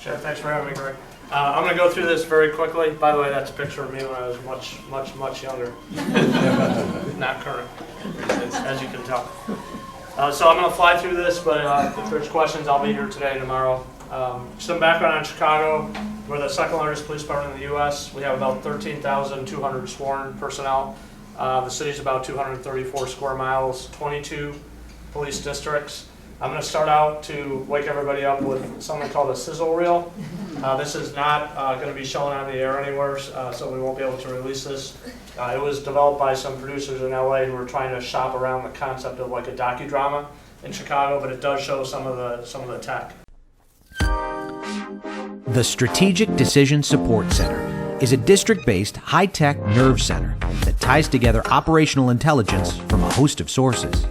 Sure, thanks for having me, Greg. I'm going to go through this very quickly. By the way, that's a picture of me when I was much younger. Not current, as you can tell. So I'm going to fly through this, but if there's questions, I'll be here today and tomorrow. Some background on Chicago. We're the second largest police department in the U.S. We have about 13,200 sworn personnel. The city's about 234 square miles, 22 police districts. I'm going to start out to wake everybody up with something called a sizzle reel. This is not going to be shown on the air anywhere, so we won't be able to release this. It was developed by some producers in LA who were trying to shop around the concept of like a docudrama in Chicago, but it does show some of the tech. The Strategic Decision Support Center is a district-based high-tech nerve center that ties together operational intelligence from a host of sources.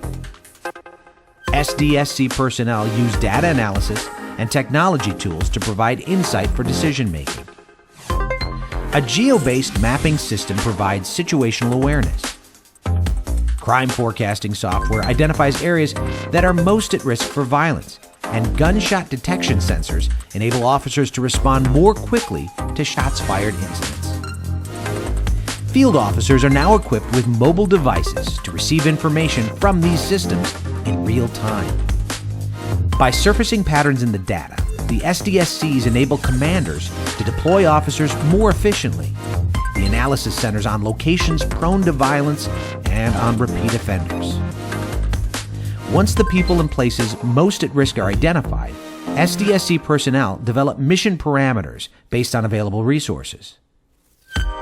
SDSC personnel use data analysis and technology tools to provide insight for decision-making. A geo-based mapping system provides situational awareness. Crime forecasting software identifies areas that are most at risk for violence, and gunshot detection sensors enable officers to respond more quickly to shots-fired incidents. Field officers are now equipped with mobile devices to receive information from these systems in real time. By surfacing patterns in the data, the SDSCs enable commanders to deploy officers more efficiently. The analysis centers on locations prone to violence and on repeat offenders. Once the people and places most at risk are identified, SDSC personnel develop mission parameters based on available resources.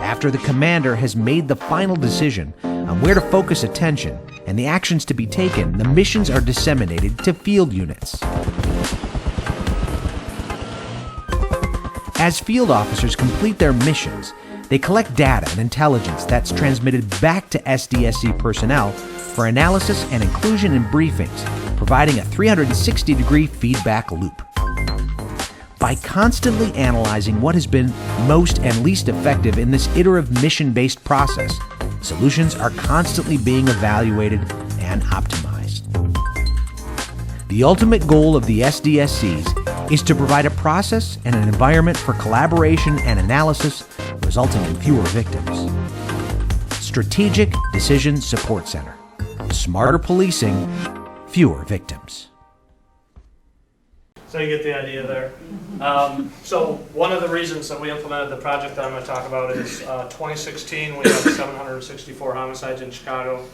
After the commander has made the final decision on where to focus attention and the actions to be taken, the missions are disseminated to field units. As field officers complete their missions, they collect data and intelligence that's transmitted back to SDSC personnel for analysis and inclusion in briefings, providing a 360-degree feedback loop. By constantly analyzing what has been most and least effective in this iterative mission-based process, solutions are constantly being evaluated and optimized. The ultimate goal of the SDSCs is to provide a process and an environment for collaboration and analysis, resulting in fewer victims. Strategic Decision Support Center. Smarter policing, fewer victims. So you get the idea there. So one of the reasons that we implemented the project that I'm going to talk about is 2016, we had 764 homicides in Chicago.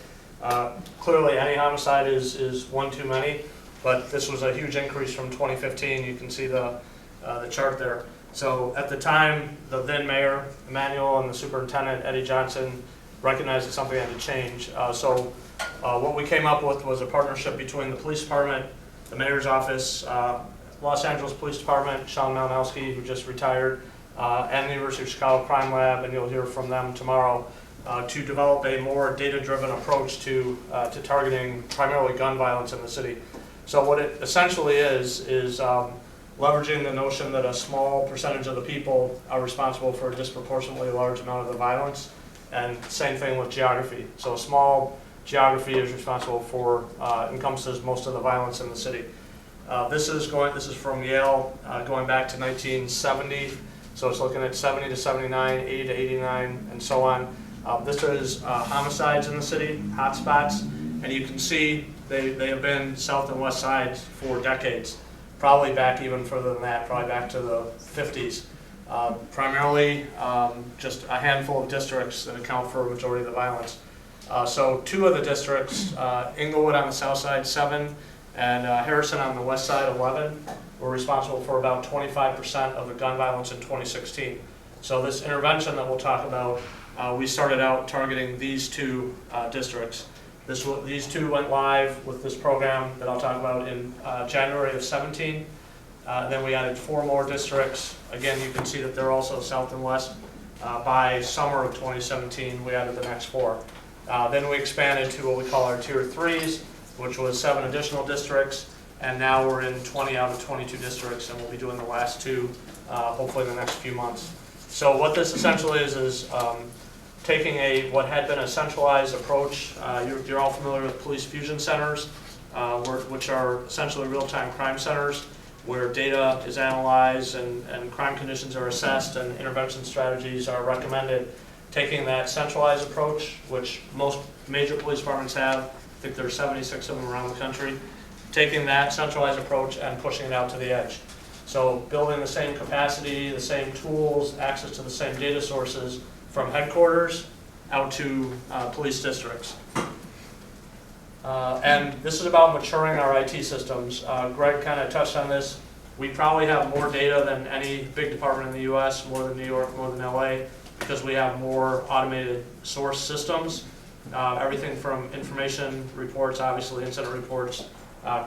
Clearly any homicide is one too many, but this was a huge increase from 2015. You can see the chart there. So at the time, the then mayor, Emanuel, and the superintendent, Eddie Johnson, recognized that something had to change. So what we came up with was a partnership between the police department, the mayor's office, Los Angeles Police Department, Sean Malinowski, who just retired, and the University of Chicago Crime Lab, and you'll hear from them tomorrow, to develop a more data-driven approach to targeting primarily gun violence in the city. So what it essentially is leveraging the notion that a small percentage of the people are responsible for a disproportionately large amount of the violence, and same thing with geography. So a small geography is responsible for, encompasses most of the violence in the city. This is from Yale, going back to 1970. So it's looking at 70 to 79, 80 to 89, and so on. This is homicides in the city, hotspots, and you can see they have been south and west sides for decades, probably back even further than that, probably back to the 50s. Primarily just a handful of districts that account for a majority of the violence. So two of the districts, Inglewood on the south side, 7, and Harrison on the west side, 11, were responsible for about 25% of the gun violence in 2016. So this intervention that we'll talk about, we started out targeting these two districts. These two went live with this program that I'll talk about in January of 17. Then we added 4 more districts. Again, you can see that they're also south and west. By summer of 2017, we added the next 4. Then we expanded to what we call our Tier 3s, which was 7 additional districts, and now we're in 20 out of 22 districts, and we'll be doing the last 2 hopefully in the next few months. So what this essentially is taking what had been a centralized approach. You're all familiar with police fusion centers, which are essentially real-time crime centers. where data is analyzed and crime conditions are assessed and intervention strategies are recommended, taking that centralized approach, which most major police departments have. I think there's 76 of them around the country. Taking that centralized approach and pushing it out to the edge. So building the same capacity, the same tools, access to the same data sources from headquarters out to police districts. And this is about maturing our IT systems. Greg kind of touched on this. We probably have more data than any big department in the US, more than New York, more than LA, because we have more automated source systems. Everything from information reports, obviously incident reports,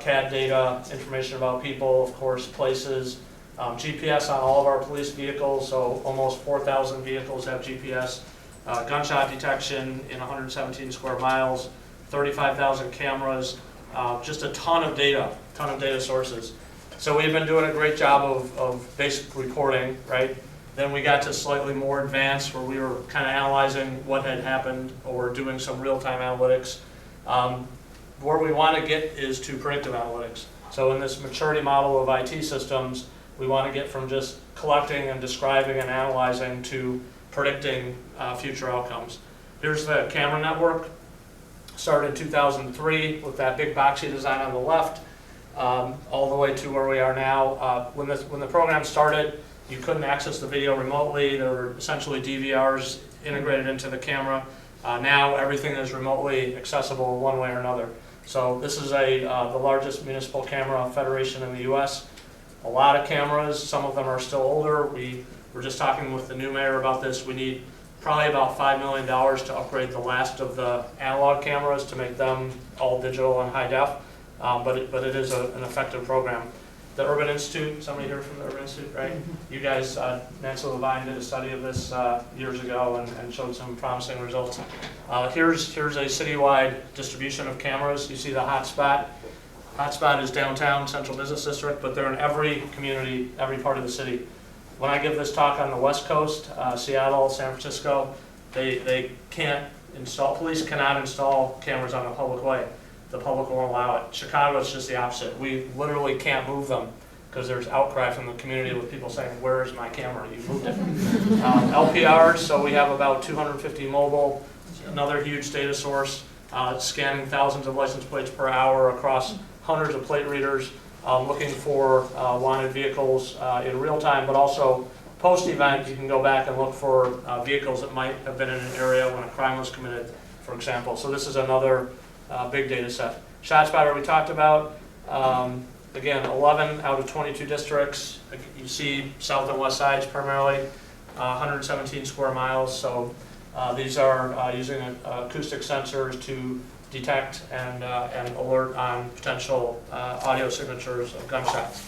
CAD data, information about people, of course, places, GPS on all of our police vehicles, so almost 4,000 vehicles have GPS, gunshot detection in 117 square miles, 35,000 cameras, just a ton of data sources. So we've been doing a great job of basic reporting, right? Then we got to slightly more advanced where we were kind of analyzing what had happened or doing some real-time analytics. Where we want to get is to predictive analytics. So in this maturity model of IT systems, we want to get from just collecting and describing and analyzing to predicting future outcomes. Here's the camera network. Started in 2003 with that big boxy design on the left, all the way to where we are now. When the program started, you couldn't access the video remotely. There were essentially DVRs integrated into the camera. Now everything is remotely accessible one way or another. So this is the largest municipal camera federation in the US. A lot of cameras, some of them are still older. We were just talking with the new mayor about this. We need probably about $5 million to upgrade the last of the analog cameras to make them all digital and high def. But it is an effective program. The Urban Institute, somebody here from the Urban Institute, right? You guys, Nancy Levine did a study of this years ago and showed some promising results. Here's a citywide distribution of cameras. You see the hotspot. Hotspot is downtown, central business district, but they're in every community, every part of the city. When I give this talk on the West Coast, Seattle, San Francisco, they can't install, police cannot install cameras on a public way. The public won't allow it. Chicago is just the opposite. We literally can't move them because there's outcry from the community with people saying, "Where is my camera? You moved it." LPRs, so we have about 250 mobile, another huge data source, scanning thousands of license plates per hour across hundreds of plate readers, looking for wanted vehicles in real time, but also post-event, you can go back and look for vehicles that might have been in an area when a crime was committed, for example. So this is another big data set. ShotSpotter we talked about. Again, 11 out of 22 districts. You see south and west sides primarily, 117 square miles. So these are using acoustic sensors to detect and alert on potential audio signatures of gunshots.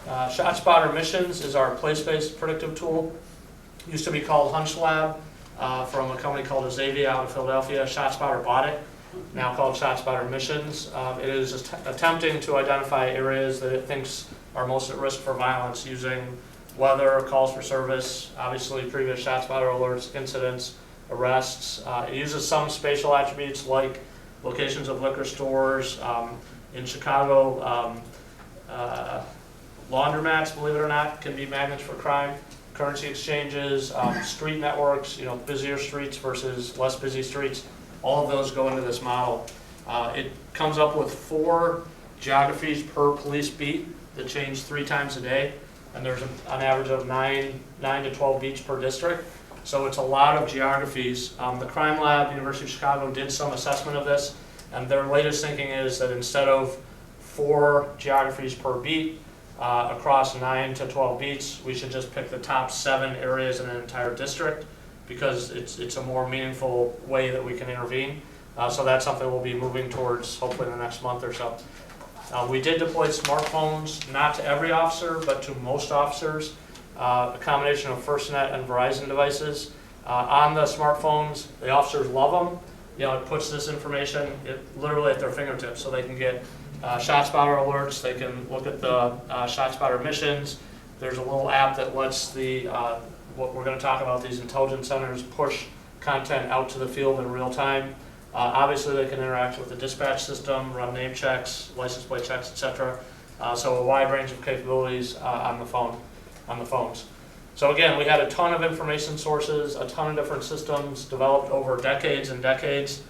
ShotSpotter Missions is our place-based predictive tool. Used to be called HunchLab from a company called Azavia out of Philadelphia. ShotSpotter bought it. Now called ShotSpotter Missions. It is attempting to identify areas that it thinks are most at risk for violence using weather, calls for service, obviously previous ShotSpotter alerts, incidents, arrests. It uses some spatial attributes like locations of liquor stores. In Chicago, laundromats, believe it or not, can be magnets for crime. Currency exchanges, street networks, busier streets versus less busy streets. All of those go into this model. It comes up with 4 geographies per police beat that change 3 times a day, and there's an average of 9 to 12 beats per district. So it's a lot of geographies. The Crime Lab, University of Chicago, did some assessment of this, and their latest thinking is that instead of 4 geographies per beat across 9 to 12 beats, we should just pick the top 7 areas in an entire district, because it's a more meaningful way that we can intervene. So that's something we'll be moving towards hopefully in the next month or so. We did deploy smartphones, not to every officer, but to most officers, a combination of FirstNet and Verizon devices. On the smartphones, the officers love them. It puts this information literally at their fingertips, so they can get ShotSpotter alerts, they can look at the ShotSpotter missions. There's a little app that lets what we're going to talk about, these intelligence centers, push content out to the field in real time. Obviously, they can interact with the dispatch system, run name checks, license plate checks, etc. So a wide range of capabilities on the phones. So again, we had a ton of information sources, a ton of different systems developed over decades and decades.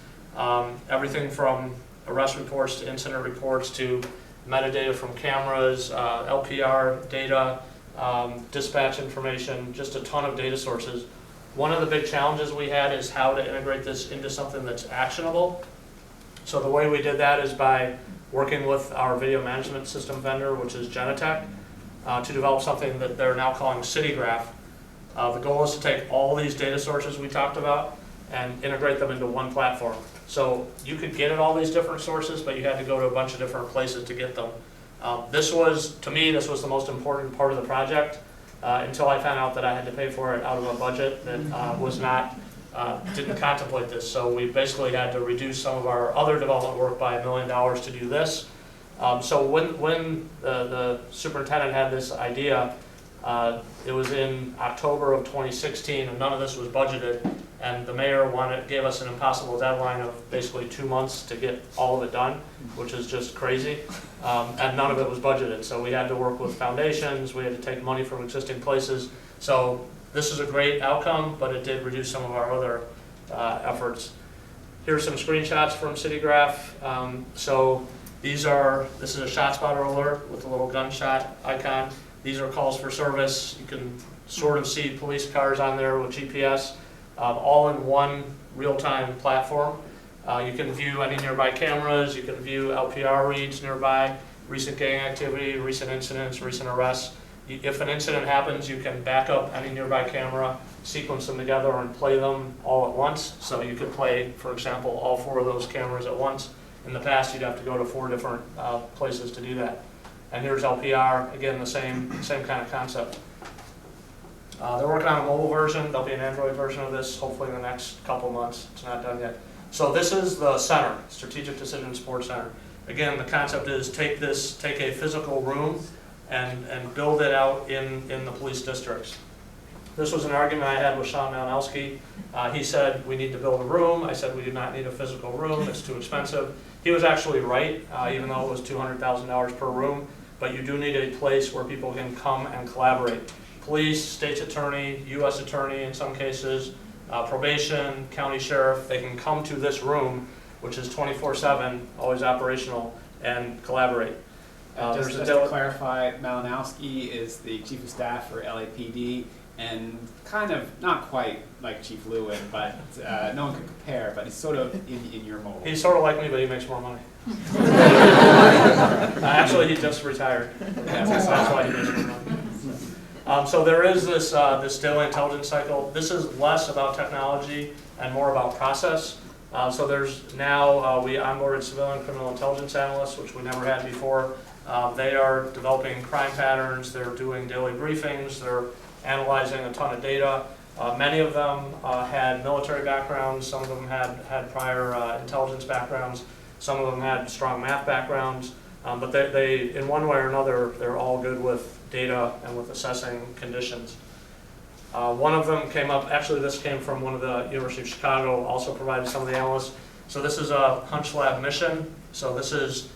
Everything from arrest reports to incident reports to metadata from cameras, LPR data, dispatch information, just a ton of data sources. One of the big challenges we had is how to integrate this into something that's actionable. So the way we did that is by working with our video management system vendor, which is Genetec, to develop something that they're now calling CityGraph. The goal is to take all these data sources we talked about and integrate them into one platform. So you could get at all these different sources, but you had to go to a bunch of different places to get them. To me, this was the most important part of the project until I found out that I had to pay for it out of a budget that didn't contemplate this. So we basically had to reduce some of our other development work by $1 million to do this. So when the superintendent had this idea, it was in October of 2016, and none of this was budgeted, and the mayor gave us an impossible deadline of basically 2 months to get all of it done, which is just crazy, and none of it was budgeted. So we had to work with foundations, we had to take money from existing places. So this is a great outcome, but it did reduce some of our other efforts. Here's some screenshots from CityGraph. This is a ShotSpotter alert with a little gunshot icon. These are calls for service. You can sort of see police cars on there with GPS, all in one real-time platform. You can view any nearby cameras. You can view LPR reads nearby, recent gang activity, recent incidents, recent arrests. If an incident happens, you can back up any nearby camera, sequence them together, and play them all at once. So you could play, for example, all 4 of those cameras at once. In the past, you'd have to go to 4 different places to do that. And here's LPR, again, the same kind of concept. They're working on a mobile version. There'll be an Android version of this, hopefully in the next couple months. It's not done yet. So this is the center, Strategic Decision Support Center. Again, the concept is take a physical room and build it out in the police districts. This was an argument I had with Sean Malinowski. He said, we need to build a room. I said, we do not need a physical room. It's too expensive. He was actually right, even though it was $200,000 per room. But you do need a place where people can come and collaborate. Police, state's attorney, U.S. attorney in some cases, probation, county sheriff, they can come to this room, which is 24/7, always operational, and collaborate. Just to clarify, Malinowski is the chief of staff for LAPD, and kind of, not quite like Chief Lewin, but no one can compare, but he's sort of in your mold. He's sort of like me, but he makes more money. Actually, he just retired. Yeah, that's why he makes more money. So there is this daily intelligence cycle. This is less about technology and more about process. So there's now, we onboarded civilian criminal intelligence analysts, which we never had before. They are developing crime patterns, they're doing daily briefings, they're analyzing a ton of data. Many of them had military backgrounds, some of them had prior intelligence backgrounds, some of them had strong math backgrounds, but they, in one way or another, they're all good with data and with assessing conditions. One of them came up, actually this came from one of the University of Chicago, also provided some of the analysts. So this is a Hunch Lab mission. So this is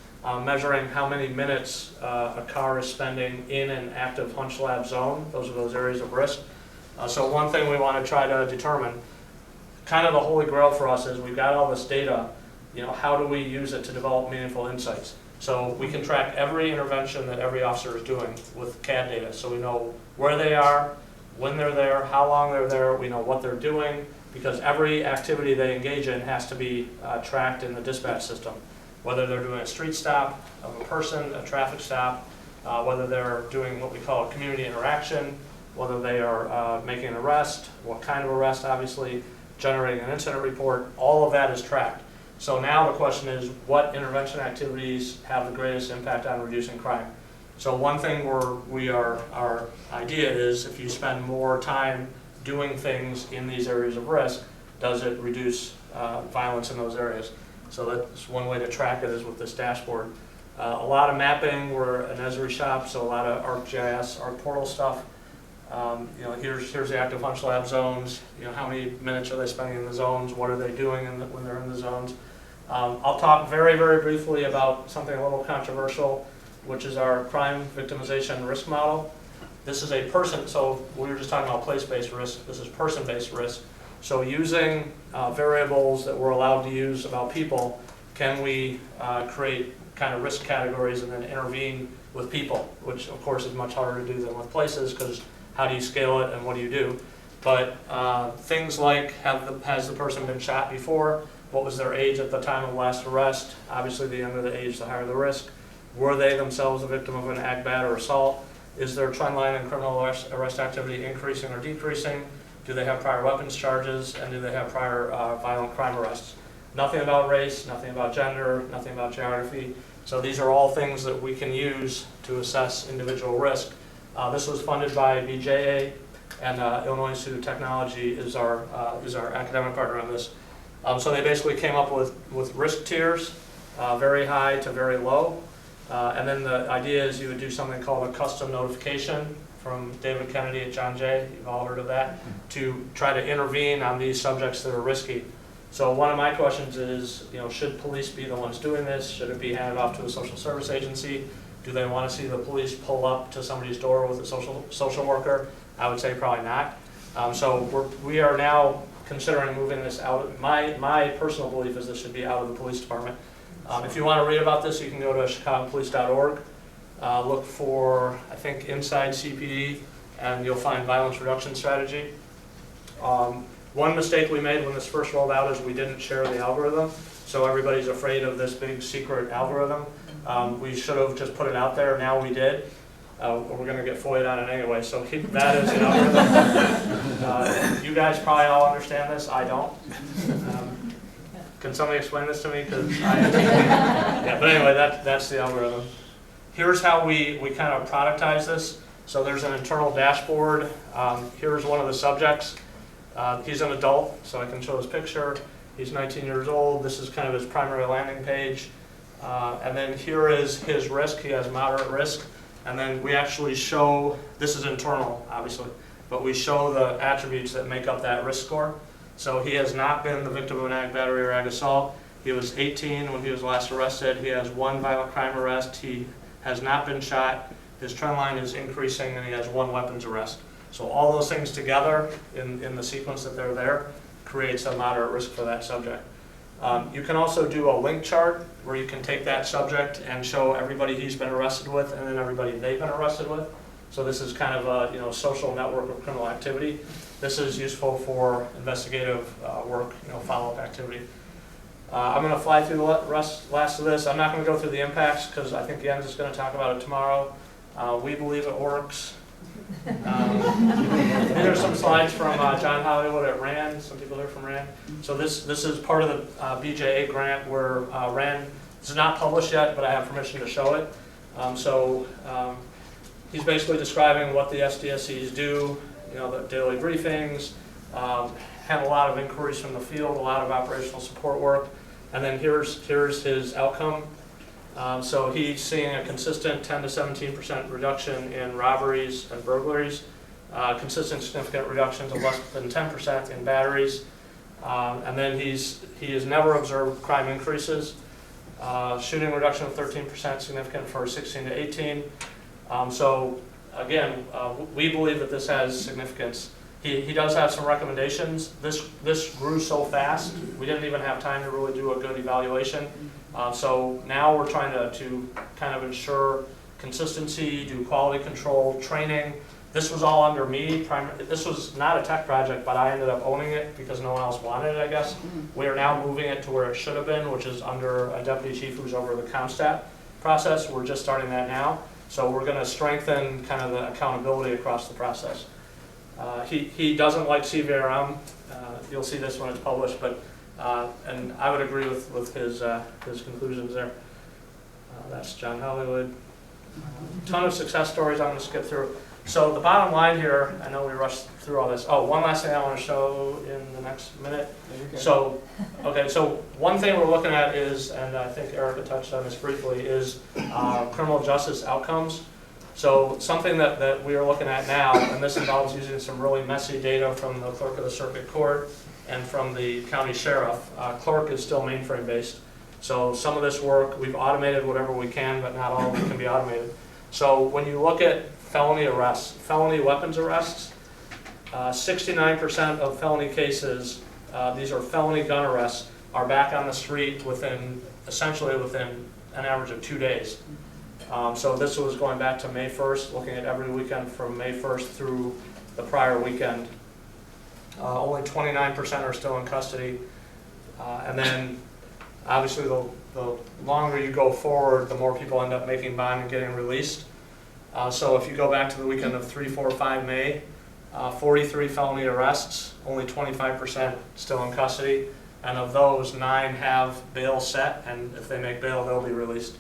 measuring how many minutes a car is spending in an active Hunch Lab zone. Those are those areas of risk. So one thing we want to try to determine, kind of the holy grail for us is we've got all this data, how do we use it to develop meaningful insights? So we can track every intervention that every officer is doing with CAD data. So we know where they are, when they're there, how long they're there, we know what they're doing, because every activity they engage in has to be tracked in the dispatch system. Whether they're doing a street stop of a person, a traffic stop, whether they're doing what we call a community interaction, whether they are making an arrest, what kind of arrest, obviously, generating an incident report, all of that is tracked. So now the question is, what intervention activities have the greatest impact on reducing crime? So one thing our idea is if you spend more time doing things in these areas of risk, does it reduce violence in those areas? So that's one way to track it is with this dashboard. A lot of mapping, we're an Esri shop, so a lot of ArcGIS, ArcPortal stuff. Here's the active Hunch Lab zones. How many minutes are they spending in the zones? What are they doing when they're in the zones? I'll talk very, very briefly about something a little controversial. which is our crime victimization risk model. This is a person, so we were just talking about place-based risk, this is person-based risk. So using variables that we're allowed to use about people, can we create kind of risk categories and then intervene with people, which of course is much harder to do than with places, because how do you scale it and what do you do? But things like, has the person been shot before? What was their age at the time of last arrest? Obviously the younger the age, the higher the risk. Were they themselves a victim of an ag, bat, or assault? Is their trend line in criminal arrest activity increasing or decreasing? Do they have prior weapons charges? And do they have prior violent crime arrests? Nothing about race, nothing about gender, nothing about geography. So these are all things that we can use to assess individual risk. This was funded by BJA, and Illinois Institute of Technology is our academic partner on this. So they basically came up with risk tiers, very high to very low. And then the idea is you would do something called a custom notification from David Kennedy at John Jay, you've all heard of that, to try to intervene on these subjects that are risky. So one of my questions is, should police be the ones doing this? Should it be handed off to a social service agency? Do they want to see the police pull up to somebody's door with a social worker? I would say probably not. So we are now considering moving this out. My personal belief is this should be out of the police department. If you want to read about this, you can go to chicagopolice.org. Look for, I think, Inside CPD, and you'll find violence reduction strategy. One mistake we made when this first rolled out is we didn't share the algorithm, so everybody's afraid of this big secret algorithm. We should have just put it out there. Now we did. We're going to get FOIA'd on it anyway, so keep that as an algorithm. You guys probably all understand this. I don't. Can somebody explain this to me? Yeah, but anyway, that's the algorithm. Here's how we kind of productize this. So there's an internal dashboard. Here's one of the subjects. He's an adult, so I can show his picture. He's 19 years old. This is kind of his primary landing page. And then here is his risk. He has moderate risk. And then we actually show, this is internal, obviously, but we show the attributes that make up that risk score. So he has not been the victim of an ag battery or ag assault. He was 18 when he was last arrested. He has 1 violent crime arrest. He has not been shot. His trend line is increasing, and he has 1 weapons arrest. So all those things together in the sequence that they're there creates a moderate risk for that subject. You can also do a link chart where you can take that subject and show everybody he's been arrested with and then everybody they've been arrested with. So this is kind of a social network of criminal activity. This is useful for investigative work, follow-up activity. I'm going to fly through the last of this. I'm not going to go through the impacts because I think Jens is going to talk about it tomorrow. We believe it works. These are some slides from John Hollywood at RAND. Some people here from RAND. So this is part of the BJA grant where RAND, this is not published yet, but I have permission to show it. He's basically describing what the SDSCs do, the daily briefings, had a lot of inquiries from the field, a lot of operational support work, and then here's his outcome. So he's seeing a consistent 10 to 17% reduction in robberies and burglaries, consistent significant reductions of less than 10% in batteries, and then he has never observed crime increases. Shooting reduction of 13%, significant for 16 to 18. So again, we believe that this has significance. He does have some recommendations. This grew so fast, we didn't even have time to really do a good evaluation. So now we're trying to kind of ensure consistency, do quality control, training. This was all under me. This was not a tech project, but I ended up owning it because no one else wanted it, I guess. We are now moving it to where it should have been, which is under a deputy chief who's over the ComStat process. We're just starting that now. So we're going to strengthen kind of the accountability across the process. He doesn't like CVRM. You'll see this when it's published, but and I would agree with his conclusions there. That's John Hollywood. Ton of success stories I'm going to skip through. So the bottom line here, I know we rushed through all this. Oh, one last thing I want to show in the next minute. So, okay, so one thing we're looking at is, and I think Erica touched on this briefly, is criminal justice outcomes. So something that we are looking at now, and this involves using some really messy data from the clerk of the circuit court and from the county sheriff. Clerk is still mainframe based. So some of this work, we've automated whatever we can, but not all of it can be automated. So when you look at felony arrests, felony weapons arrests, 69% of felony cases, these are felony gun arrests, are back on the street essentially within an average of 2 days. So this was going back to May 1st, looking at every weekend from May 1st through the prior weekend. Only 29% are still in custody. And then obviously the longer you go forward, the more people end up making bond and getting released. So if you go back to the weekend of 3, 4, 5 May, 43 felony arrests, only 25% still in custody. And of those, 9 have bail set, and if they make bail, they'll be released.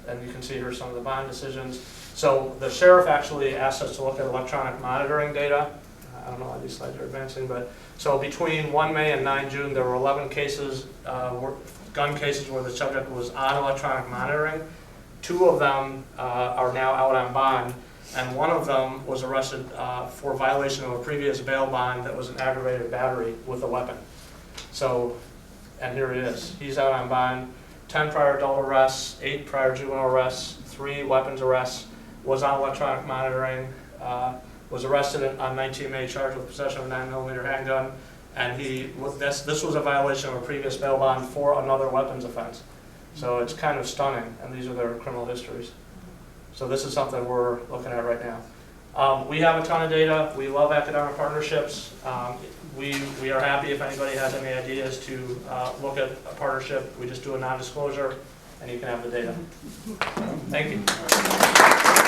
And you can see here some of the bond decisions. So the sheriff actually asked us to look at electronic monitoring data. I don't know why these slides are advancing, but so between 1 May and 9 June, there were 11 cases, gun cases where the subject was on electronic monitoring. 2 of them are now out on bond, and 1 of them was arrested for violation of a previous bail bond that was an aggravated battery with a weapon. So, and here he is. He's out on bond. 10 prior adult arrests, 8 prior juvenile arrests, 3 weapons arrests, was on electronic monitoring, was arrested on 19 May, charged with possession of a 9mm handgun, and this was a violation of a previous bail bond for another weapons offense. So it's kind of stunning, and these are their criminal histories. So this is something we're looking at right now. We have a ton of data. We love academic partnerships. We are happy if anybody has any ideas to look at a partnership. We just do a non-disclosure, and you can have the data. Thank you.